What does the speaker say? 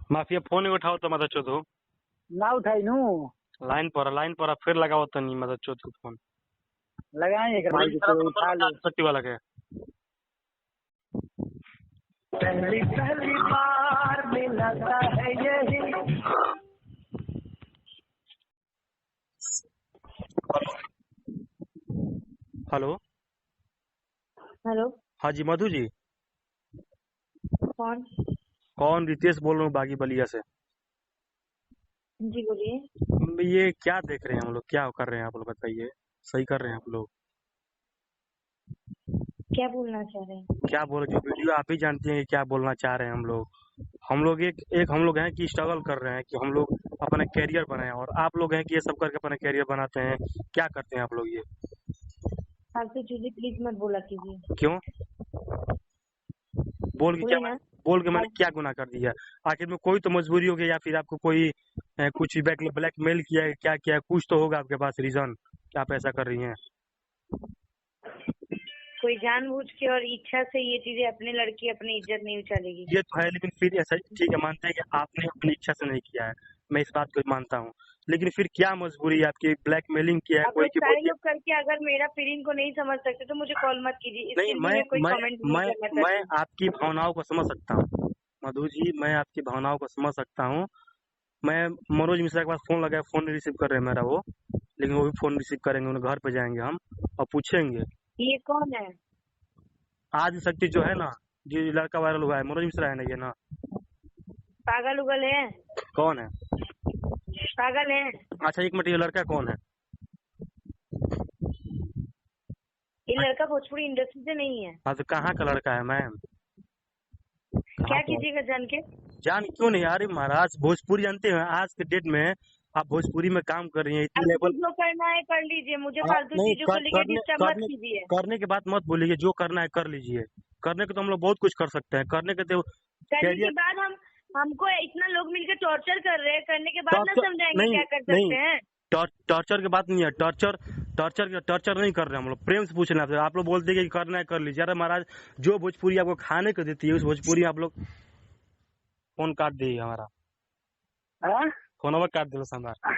Mafia phone ही उठाओ तो मदद चोदो ना उठाई नू लाइन पर फिर लगाओ तो नहीं मदद चोदो फोन लगाए एक भाई को उठा लो। सट्टी वाला के पहली बार मिलता है यही। हेलो हेलो हाँ जी मधु जी कौन रितेश बोल रहा हूँ बागी बलिया से। जी बोलिए। ये क्या देख रहे हैं हम लोग, क्या कर रहे हैं आप लोग बताइए। सही कर रहे हैं आप लोग? क्या बोलना चाह रहे हैं? क्या बोल जो वीडियो आप ही जानते हैं कि क्या बोलना चाह रहे हैं हम लोग एक हम लोग हैं कि स्ट्रगल कर रहे हैं कि हम लोग अपना कैरियर बनाए और आप लोग हैं कि ये सब करके अपना कैरियर बनाते हैं। क्या करते हैं आप लोग ये? फालतू चीजें प्लीज मत बोला कीजिए। क्यों? बोल के मैंने क्या गुनाह कर दिया? आखिर में कोई तो मजबूरी हो गई या फिर आपको कोई कुछ ब्लैकमेल किया है, क्या किया है? कुछ तो होगा आपके पास रीजन कि आप ऐसा कर रही हैं। कोई जानबूझ के और इच्छा से ये चीजें अपने लड़की अपनी इज्जत नहीं उछालेगी। ये तो है, लेकिन फिर ऐसा ठीक है, मानते हैं कि आपने अपनी इच्छा से नहीं किया है, मैं इस बात को मानता हूँ, लेकिन फिर क्या मजबूरी है आपकी? ब्लैकमेलिंग किया है कोई? सारे लोग करके अगर मेरा फीलिंग को नहीं समझ सकते तो मुझे कॉल मत कीजिए। नहीं, मैं आपकी भावनाओं को समझ सकता हूँ मधु जी, मैं आपकी भावनाओं को समझ सकता हूँ। मैं मनोज मिश्रा के पास फोन लगाया, फोन नहीं रिसीव कर रहे हैं मेरा वो, लेकिन वो भी फोन रिसीव करेंगे, उन्हें घर पे जाएंगे हम और पूछेंगे ये कौन है। आज शक्ति जो है ना, जो लड़का वायरल हुआ है, मनोज मिश्रा है ना ये ना? पागल उगल है। कौन है? पागल है। अच्छा एक मिनट, ये लड़का कौन है? ये लड़का भोजपुरी इंडस्ट्री से नहीं है। हाँ तो कहाँ का लड़का है मैम? क्या कीजिएगा जान के? जान क्यों नहीं? अरे महाराज भोजपुरी जानते हैं, आज के डेट में आप भोजपुरी में काम कर रही हैं इतने लेवल। जो करना है कर लीजिए, मुझे फालतू चीजों को लेकर डिस्टर्ब मत कीजिए। करने के बाद मत बोलिए, जो करना है कर लीजिए। करने के तो हम लोग बहुत कुछ कर सकते हैं, करने के बाद हमको इतना लोग मिलकर टॉर्चर कर रहे हैं, करने के बाद ना समझाएंगे क्या कर सकते हैं। टॉर्चर की बात नहीं है, टॉर्चर नहीं कर रहे हम लोग, प्रेम से पूछ रहे हैं। आप लोग बोलते हैं कि करना है कर लीजिए। अरे महाराज जो भोजपुरी आपको खाने को देती है उस भोजपुरी आप लोग फोन काट दिए हमारा, फोन काट दिया हमारा।